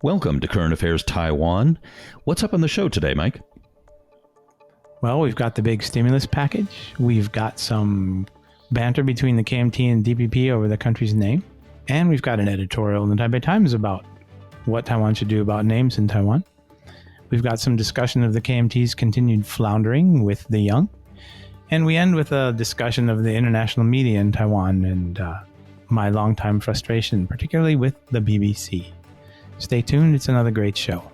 Welcome to Current Affairs Taiwan. What's up on the show today, Mike? Well, we've got the big stimulus package. We've got some banter between the KMT and DPP over the country's name. And we've got an editorial in the Taipei Times about what Taiwan should do about names in Taiwan. We've got some discussion of the KMT's continued floundering with the young. And we end with a discussion of the international media in Taiwan and my longtime frustration, particularly with the BBC. Stay tuned. It's another great show.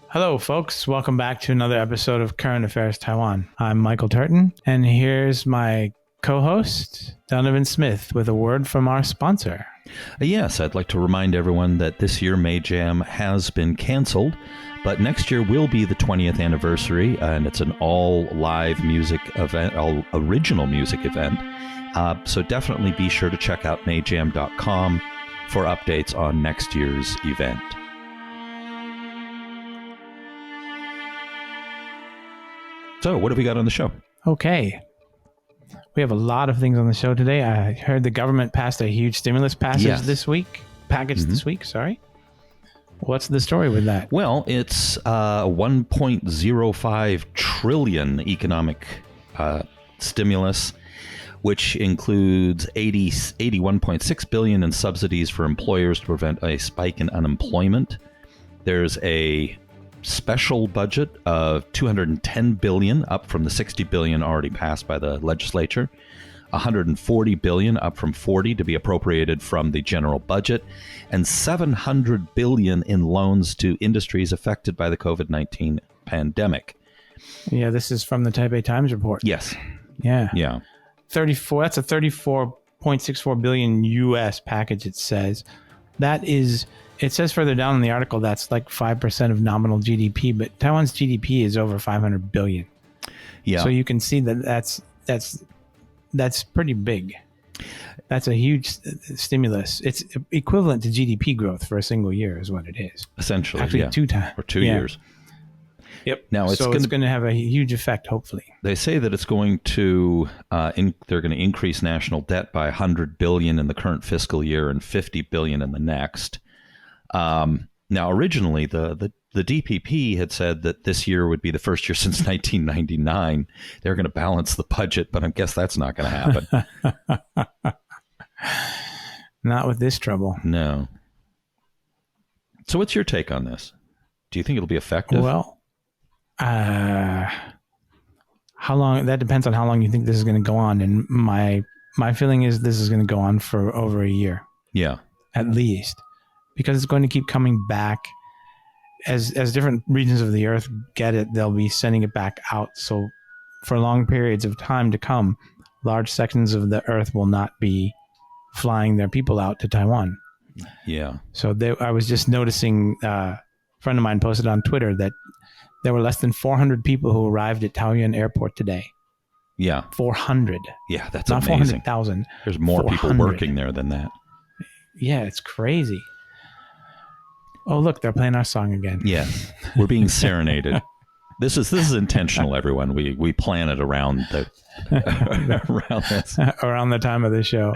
Hello, folks. Welcome back to another episode of Current Affairs Taiwan. I'm Michael Turton, and here's my co-host, Donovan Smith, with a word from our sponsor. Yes, I'd like to remind everyone that this year May Jam has been canceled, but next year will be the 20th anniversary, and it's an all-live music event, all original music event. So definitely be sure to check out mayjam.com for updates on next year's event. So, what have we got on the show? Okay. We have a lot of things on the show today. I heard the government passed a huge stimulus package this week. Sorry. What's the story with that? Well, it's 1.05 trillion economic stimulus, which includes 81.6 billion in subsidies for employers to prevent a spike in unemployment. There's a special budget of 210 billion, up from the 60 billion already passed by the legislature. 140 billion, up from 40, to be appropriated from the general budget, and 700 billion in loans to industries affected by the COVID-19 pandemic. Yeah, this is from the Taipei Times report. Yes. Yeah. Yeah. 34. That's a 34.64 billion U.S. package. It says that is. It says further down in the article that's like 5% of nominal GDP, but Taiwan's GDP is over 500 billion. Yeah. So you can see that that's pretty big. That's a huge stimulus. It's equivalent to GDP growth for a single year is what it is. Essentially, actually, yeah. 2 times. Or 2 years. Yep. Now it's going to have a huge effect, hopefully. They say that it's going to, they're going to increase national debt by 100 billion in the current fiscal year and 50 billion in the next. Now, originally, the DPP had said that this year would be the first year since 1999. They're going to balance the budget, but I guess that's not going to happen. Not with this trouble. No. So what's your take on this? Do you think it'll be effective? Well, how long? That depends on how long you think this is going to go on. And my feeling is this is going to go on for over a year. Yeah. At least. Because it's going to keep coming back as different regions of the earth get it, they'll be sending it back out. So for long periods of time to come, large sections of the earth will not be flying their people out to Taiwan. Yeah. So I was just noticing, a friend of mine posted on Twitter that there were less than 400 people who arrived at Taoyuan Airport today. Yeah. 400. Yeah, that's not amazing. 400,000. There's more 400. people working there than that. Yeah, it's crazy. Oh, look, they're playing our song again. Yes, we're being serenaded. This is intentional, everyone. We plan it around around this. Around the time of the show.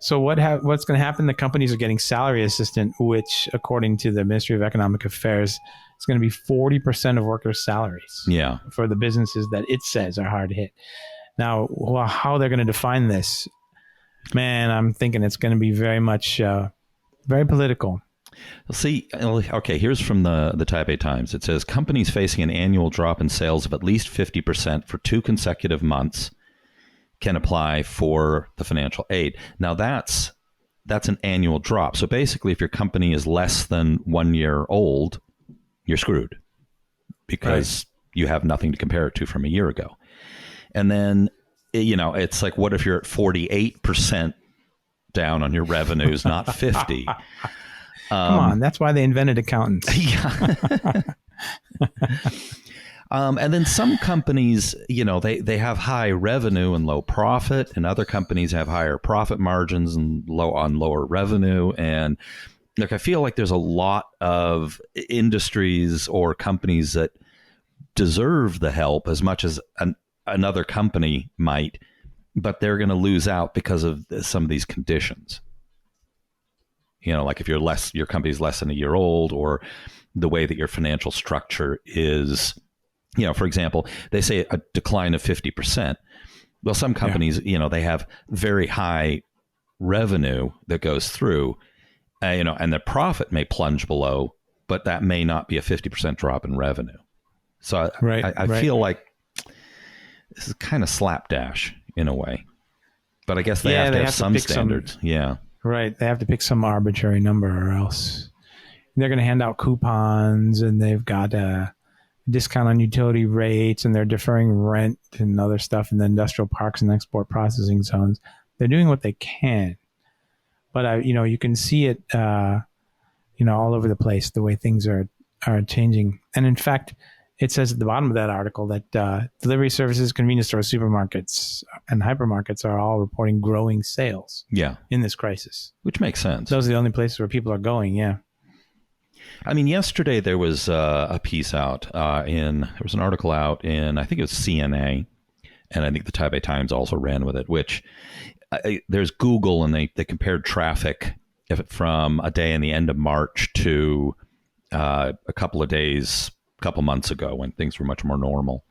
So what's going to happen? The companies are getting salary assistance, which, according to the Ministry of Economic Affairs, is going to be 40% of workers' salaries. Yeah. For the businesses that it says are hard hit. Now, how they're going to define this, man, I'm thinking it's going to be very much very political. See, okay, here's from the Taipei Times. It says, companies facing an annual drop in sales of at least 50% for 2 consecutive months can apply for the financial aid. Now, that's an annual drop. So basically, if your company is less than 1 year old, you're screwed because you have nothing to compare it to from a year ago. And then, it's like, what if you're at 48% down on your revenues, not 50? Come on, that's why they invented accountants. Yeah. And then some companies, they have high revenue and low profit, and other companies have higher profit margins and lower revenue. And I feel like there's a lot of industries or companies that deserve the help as much as another company might, but they're going to lose out because of some of these conditions. Like if your company's less than a year old, or the way that your financial structure is, for example, they say a decline of 50%. Well, some companies, they have very high revenue that goes through, and their profit may plunge below, but that may not be a 50% drop in revenue. So I feel like this is kind of slapdash in a way, but I guess they have to have some standards. Right. They have to pick some arbitrary number, or else they're going to hand out coupons, and they've got a discount on utility rates, and they're deferring rent and other stuff in the industrial parks and export processing zones. They're doing what they can. But, you can see it, all over the place, the way things are changing. And in fact, it says at the bottom of that article that delivery services, convenience stores, supermarkets, and hypermarkets are all reporting growing sales in this crisis. Which makes sense. Those are the only places where people are going, I mean, yesterday there was a piece out there was an article out in, I think it was CNA, and I think the Taipei Times also ran with it, which there's Google, and they compared traffic from a day in the end of March to a couple months ago when things were much more normal.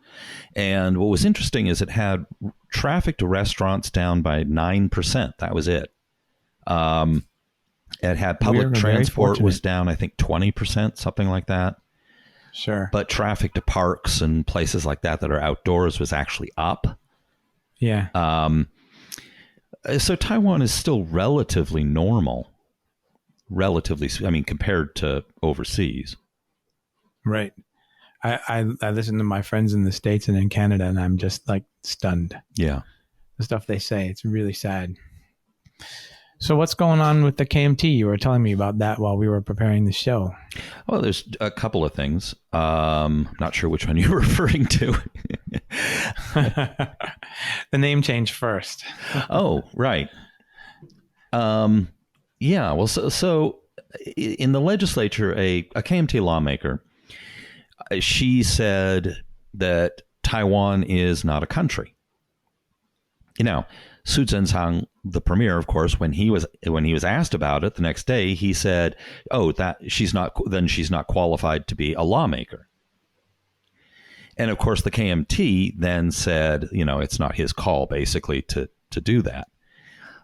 And what was interesting is it had traffic to restaurants down by 9%. That was it. It had public transport was down, I think, 20%, something like that. Sure. But traffic to parks and places like that are outdoors was actually up. Yeah. So Taiwan is still relatively normal, compared to overseas. Right. I listen to my friends in the States and in Canada, and I'm just like stunned. Yeah. The stuff they say, it's really sad. So what's going on with the KMT? You were telling me about that while we were preparing the show. Well, there's a couple of things. Not sure which one you're referring to. The name change first. Oh, right. Yeah. Well, so in the legislature, a KMT lawmaker, she said that Taiwan is not a country. Su Zhenzhang, the premier, of course, when he was asked about it the next day, he said, "Oh, she's not qualified to be a lawmaker." And of course, the KMT then said, it's not his call, basically, to do that.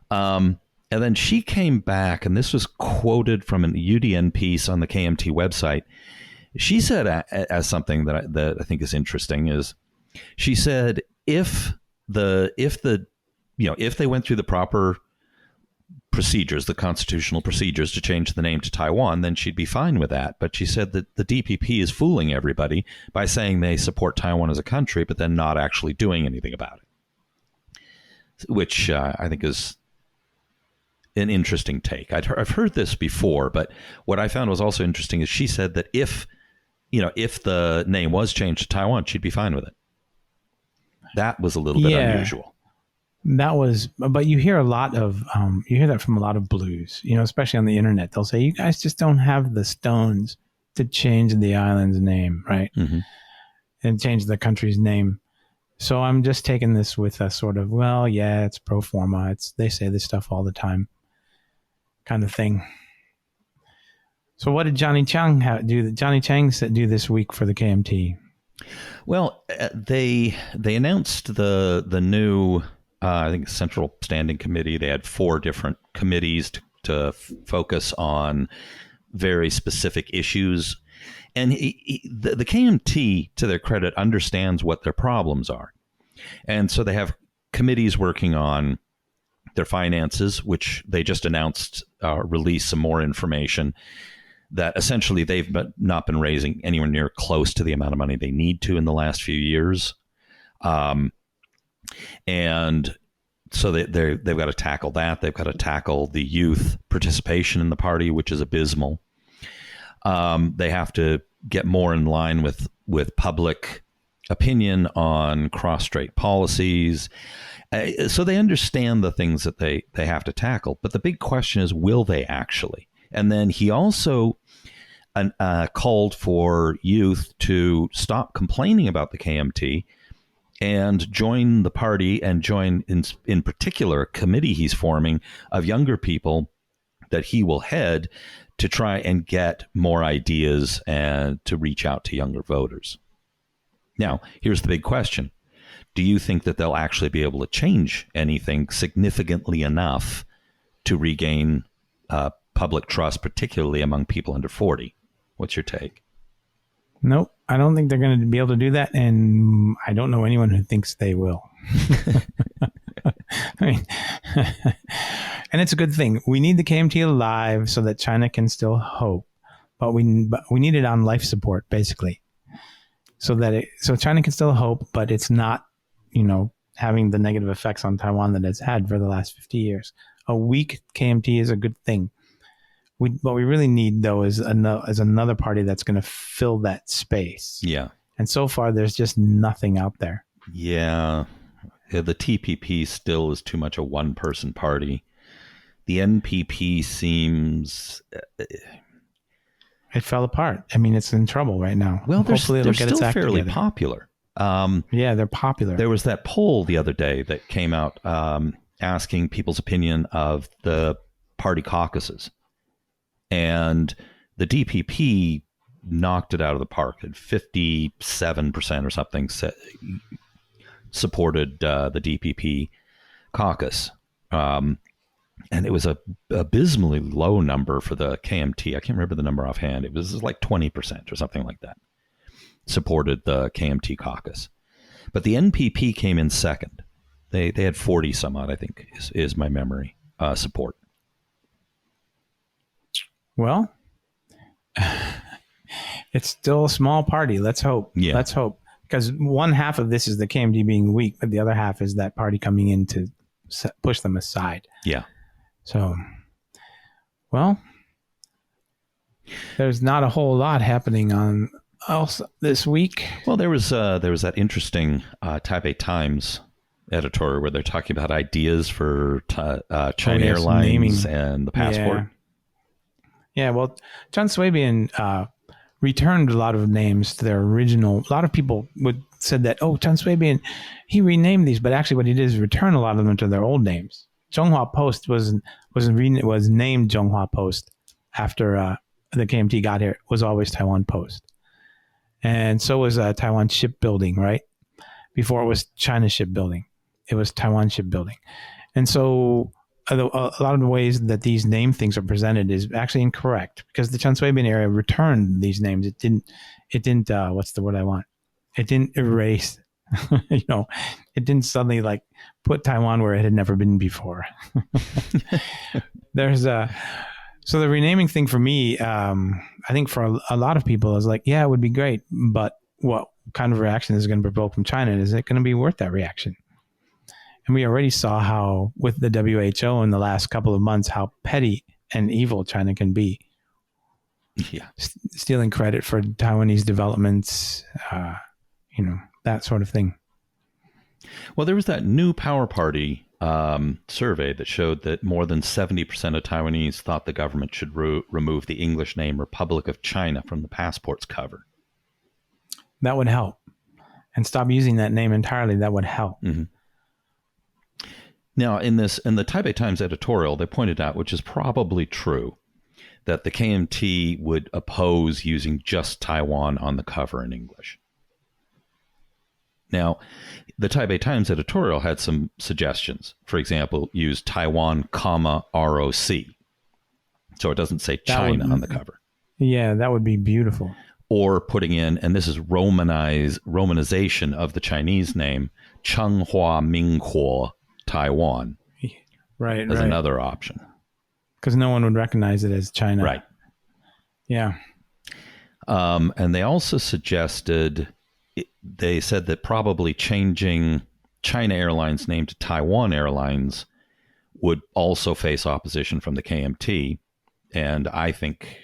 And then she came back, and this was quoted from an UDN piece on the KMT website. She said, as something that I think is interesting, is she said if they went through the proper procedures, the constitutional procedures to change the name to Taiwan, then she'd be fine with that. But she said that the DPP is fooling everybody by saying they support Taiwan as a country, but then not actually doing anything about it, which I think is an interesting take. I've heard this before, but what I found was also interesting is she said that if the name was changed to Taiwan, she'd be fine with it. That was a little bit unusual. That was, but you hear a lot of, you hear that from a lot of blues, especially on the internet. They'll say, you guys just don't have the stones to change the island's name, right? Mm-hmm. And change the country's name. So I'm just taking this with a sort of, well, yeah, it's pro forma. They say this stuff all the time kind of thing. So what did Johnny Chang do? Johnny Chang do this week for the KMT? Well, they announced the new, I think, Central Standing Committee. They had 4 different committees to focus on very specific issues. And the KMT, to their credit, understands what their problems are. And so they have committees working on their finances, which they just announced release some more information that essentially they've not been raising anywhere near close to the amount of money they need to in the last few years. And so they've got to tackle that. They've got to tackle the youth participation in the party, which is abysmal. They have to get more in line with public opinion on cross-strait policies. So they understand the things that they have to tackle. But the big question is, will they actually? And then he also called for youth to stop complaining about the KMT and join the party and join in particular a committee he's forming of younger people that he will head to try and get more ideas and to reach out to younger voters. Now, here's the big question. Do you think that they'll actually be able to change anything significantly enough to regain public trust, particularly among people under 40? What's your take? Nope. I don't think they're going to be able to do that. And I don't know anyone who thinks they will. I mean, and it's a good thing. We need the KMT alive so that China can still hope. But we need it on life support, basically. So China can still hope, but it's not, having the negative effects on Taiwan that it's had for the last 50 years. A weak KMT is a good thing. What we really need, though, is another party that's going to fill that space. Yeah. And so far, there's just nothing out there. Yeah. The TPP still is too much a one-person party. The NPP seems... It fell apart. I mean, it's in trouble right now. Well, hopefully they're it'll get still its act fairly together. popular. Yeah, they're popular. There was that poll the other day that came out asking people's opinion of the party caucuses. And the DPP knocked it out of the park at 57% or something supported the DPP caucus. And it was a abysmally low number for the KMT. I can't remember the number offhand. It was like 20% or something like that supported the KMT caucus. But the NPP came in second. They had 40 some odd, I think, is my memory, support. Well, it's still a small party. Let's hope. Yeah. Let's hope. Because one half of this is the KMT being weak, but the other half is that party coming in to push them aside. Yeah. So, well, there's not a whole lot happening on else this week. Well, there was that interesting Taipei Times editorial where they're talking about ideas for China Airlines and the passport. Yeah, well, John Swabian returned a lot of names to their original. A lot of people said that, John Swabian, he renamed these, but actually what he did is return a lot of them to their old names. Zhonghua Post was named Zhonghua Post after the KMT got here. It was always Taiwan Post. And so was Taiwan Shipbuilding, right? Before it was China Shipbuilding. It was Taiwan Shipbuilding. And so a lot of the ways that these name things are presented is actually incorrect because the Chen Shui-bian area returned these names. It didn't, what's the word I want? It didn't erase, it didn't suddenly like put Taiwan where it had never been before. So the renaming thing for me, I think for a lot of people is like, yeah, it would be great, but what kind of reaction is it going to provoke from China? Is it going to be worth that reaction? And we already saw how with the WHO in the last couple of months, how petty and evil China can be. Yeah. Stealing credit for Taiwanese developments, that sort of thing. Well, there was that new Power Party survey that showed that more than 70% of Taiwanese thought the government should remove the English name Republic of China from the passport's cover. That would help. And stop using that name entirely. That would help. Mm-hmm. Now, in the Taipei Times editorial, they pointed out, which is probably true, that the KMT would oppose using just Taiwan on the cover in English. Now, the Taipei Times editorial had some suggestions. For example, use Taiwan, ROC. So it doesn't say China on the cover. Yeah, that would be beautiful. Or putting in, and this is romanization of the Chinese name, Changhua Minghuo Taiwan. Right, as another option. Because no one would recognize it as China. Right. Yeah. And they also suggested... They said that probably changing China Airlines' name to Taiwan Airlines would also face opposition from the KMT, and I think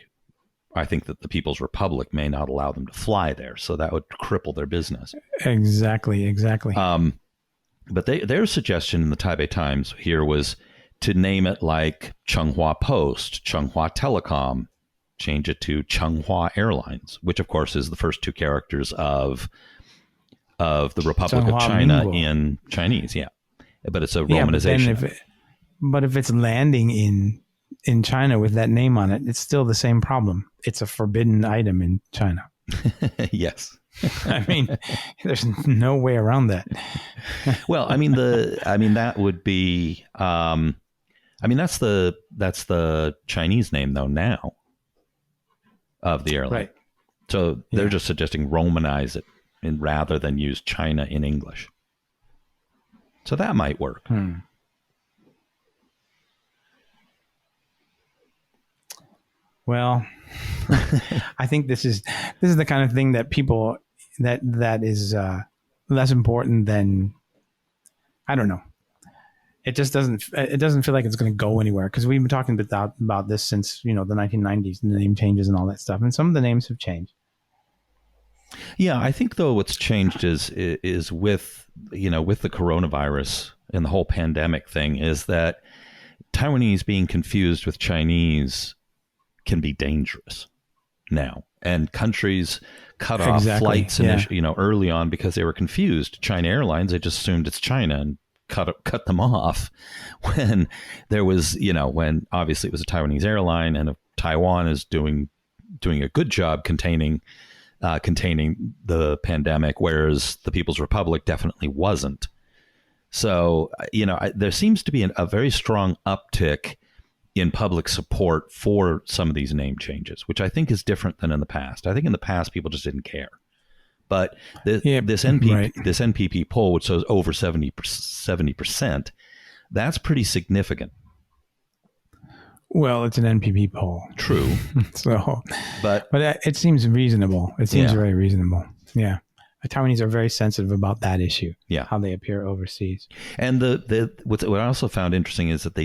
that the People's Republic may not allow them to fly there, so that would cripple their business. Exactly. But their suggestion in the Taipei Times here was to name it like Changhua Post, Changhua Telecom, change it to Changhua Airlines, which of course is the first two characters of of the Republic of China in Chinese. Yeah, but it's a romanization. But if it's landing in China with that name on it, it's still the same problem. It's a forbidden item in China. Yes. I mean, there's no way around that. Well, that would be, that's the Chinese name though now of the airline. Right. So they're just suggesting Romanize it rather than use China in English. So that might work. Well, I think this is the kind of thing that people that is less important than, I don't know. It just doesn't feel like it's going to go anywhere, because we've been talking about this since, the 1990s, and the name changes and all that stuff, and some of the names have changed. Yeah, I think though what's changed is with the coronavirus and the whole pandemic thing, is that Taiwanese being confused with Chinese can be dangerous now, and countries cut off flights early on because they were confused. China Airlines, they just assumed it's China and cut them off when there was, when obviously it was a Taiwanese airline, and Taiwan is doing a good job containing the pandemic, whereas the People's Republic definitely wasn't. So, there seems to be a very strong uptick in public support for some of these name changes, which I think is different than in the past. I think in the past people just didn't care. But this NPP poll, which shows over 70%, that's pretty significant. Well, it's an NPP poll. True. So, but it seems reasonable. It seems very reasonable. Yeah. The Taiwanese are very sensitive about that issue. Yeah. How they appear overseas. And what I also found interesting is that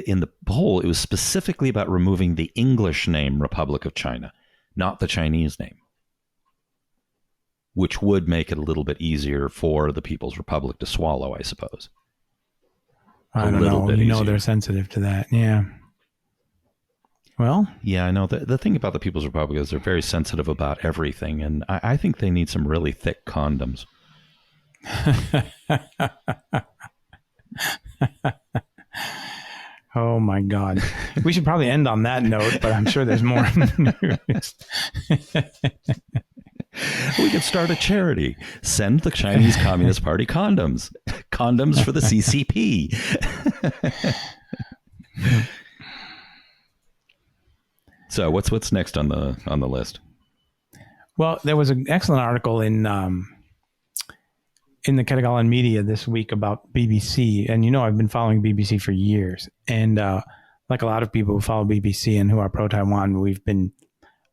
in the poll, it was specifically about removing the English name Republic of China, not the Chinese name, which would make it a little bit easier for the People's Republic to swallow, I suppose. I don't know. They're sensitive to that. Yeah. Well, yeah, I know. The thing about the People's Republic is they're very sensitive about everything, and I think they need some really thick condoms. Oh my God. We should probably end on that note, but I'm sure there's more news. We could start a charity. Send the Chinese Communist Party condoms. Condoms for the CCP. So what's next on the list? Well, there was an excellent article in the Ketagalan media this week about BBC. And, I've been following BBC for years. And like a lot of people who follow BBC and who are pro-Taiwan, we've been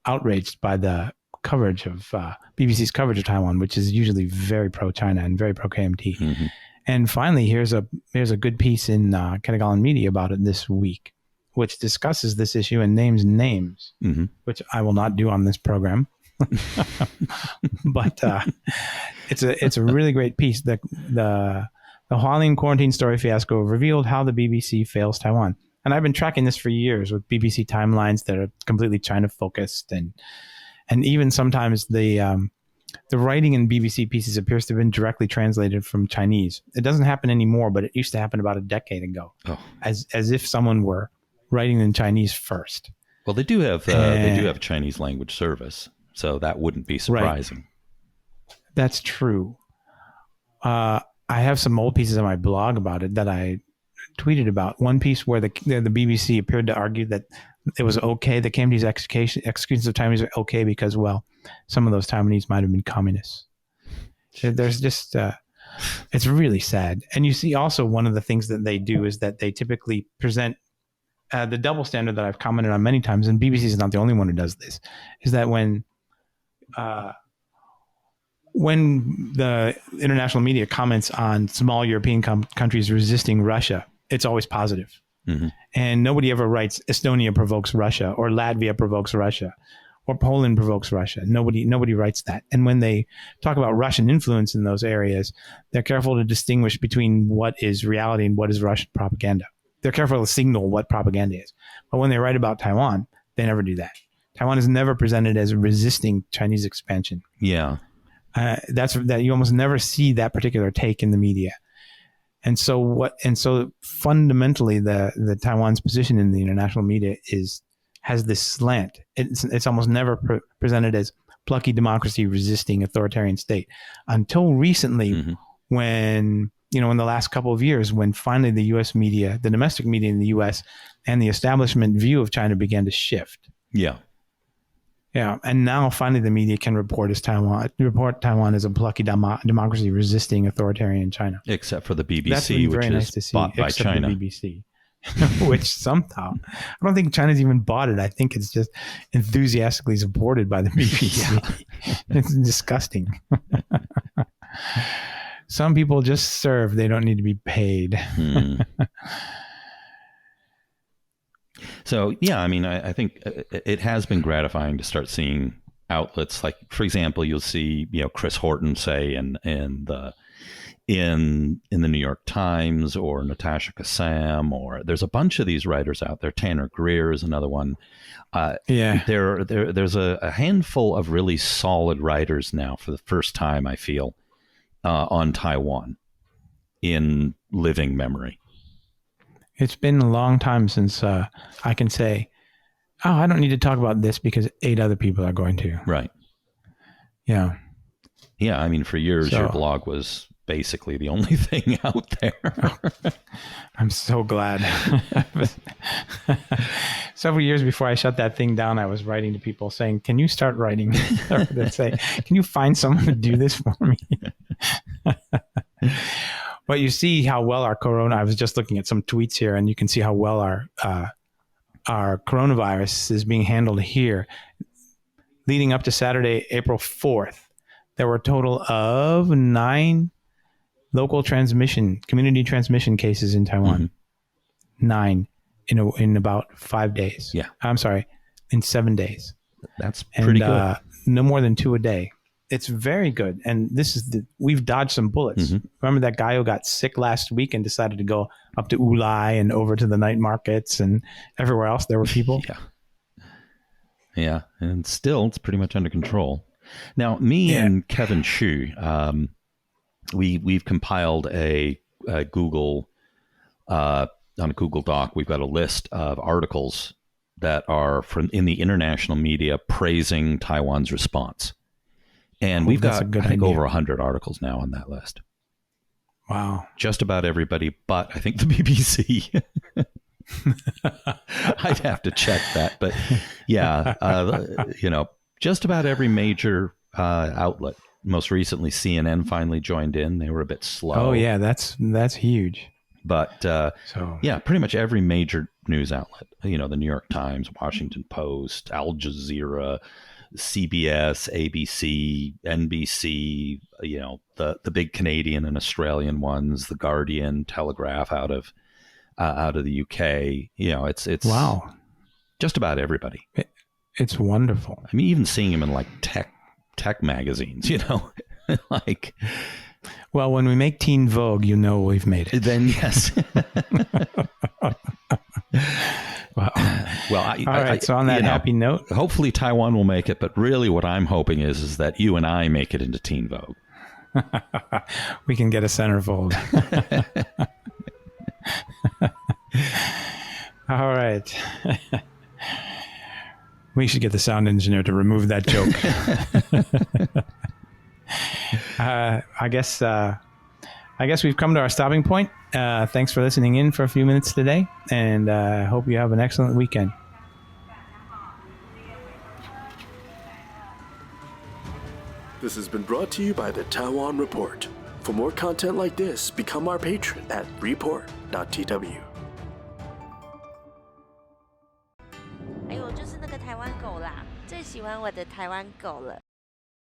outraged by the coverage of BBC's coverage of Taiwan, which is usually very pro-China and very pro-KMT. Mm-hmm. And finally, here's a good piece in Ketagalan media about it this week, which discusses this issue and names names, mm-hmm. which I will not do on this program. But it's a really great piece. The Hualien quarantine story fiasco revealed how the BBC fails Taiwan. And I've been tracking this for years with BBC timelines that are completely China focused, and even sometimes the writing in BBC pieces appears to have been directly translated from Chinese. It doesn't happen anymore, but it used to happen about a decade ago, as if someone were writing in Chinese first. Well, they do have a Chinese language service, so that wouldn't be surprising. Right. That's true. I have some old pieces on my blog about it that I tweeted about. One piece where the BBC appeared to argue that it was okay, the KMT's executions of Taiwanese are okay because, well, some of those Taiwanese might have been communists. There's just, it's really sad. And you see also one of the things that they do is that they typically present the double standard that I've commented on many times, and BBC is not the only one who does this, is that when the international media comments on small European countries resisting Russia, it's always positive. Mm-hmm. And nobody ever writes Estonia provokes Russia, or Latvia provokes Russia, or Poland provokes Russia. Nobody writes that. And when they talk about Russian influence in those areas, they're careful to distinguish between what is reality and what is Russian propaganda. They're careful to signal what propaganda is. But when they write about Taiwan, they never do that. Taiwan is never presented as resisting Chinese expansion. Yeah. That you almost never see that particular take in the media. And so fundamentally the Taiwan's position in the international media has this slant. It's almost never presented as plucky democracy resisting authoritarian state until recently, when, in the last couple of years, when finally the U.S. media, the domestic media in the U.S. and the establishment view of China began to shift. Yeah. Yeah. And now finally the media can report Taiwan as a plucky democracy resisting authoritarian China. Except for the BBC, which is bought by China. The BBC. Which somehow, I don't think China's even bought it. I think it's just enthusiastically supported by the BBC. It's disgusting. Some people just serve. They don't need to be paid. So, yeah, I mean, I think it has been gratifying to start seeing outlets like, for example, you'll see, Chris Horton say in the New York Times, or Natasha Kassam, or there's a bunch of these writers out there. Tanner Greer is another one. There's a handful of really solid writers now for the first time, I feel, on Taiwan in living memory. It's been a long time since I can say, I don't need to talk about this because 8 other people are going to. Right. Yeah. Yeah, I mean, for years, your blog was basically the only thing out there. I'm so glad. Several years before I shut that thing down, I was writing to people saying, can you start writing? They'd say, can you find someone to do this for me? But you see how well our corona, I was just looking at some tweets here, and you can see how well our coronavirus is being handled here. Leading up to Saturday, April 4th, there were a total of 9 local community transmission cases in Taiwan. 9 in about 5 days. Yeah. I'm sorry, in 7 days. That's pretty good. No more than 2 a day. It's very good. And we've dodged some bullets. Remember that guy who got sick last week and decided to go up to Ulai and over to the night markets and everywhere else there were people? Yeah. Yeah. And still, it's pretty much under control. Now, me and Kevin Shu, we've compiled a Google, on a Google Doc, we've got a list of articles that are in the international media praising Taiwan's response. And we've got, I think, over 100 articles now on that list. Wow. Just about everybody, but I think the BBC. I'd have to check that. But yeah, just about every major outlet. Most recently, CNN finally joined in. They were a bit slow. Oh, yeah, that's huge. But yeah, pretty much every major news outlet, the New York Times, Washington Post, Al Jazeera, CBS, ABC, NBC, the big Canadian and Australian ones, The Guardian, Telegraph out of the UK. It's wow, just about everybody. It's wonderful. I mean, even seeing them in like tech magazines, like. Well, when we make Teen Vogue, we've made it. Then yes. Wow. Well, all right. So on that happy note, hopefully Taiwan will make it. But really, what I'm hoping is that you and I make it into Teen Vogue. We can get a centerfold. All right. We should get the sound engineer to remove that joke. I guess we've come to our stopping point. Thanks for listening in for a few minutes today, and I hope you have an excellent weekend. This has been brought to you by the Taiwan Report. For more content like this, become our patron at report.tw. 哎呦，就是那个台湾狗啦，最喜欢我的台湾狗了。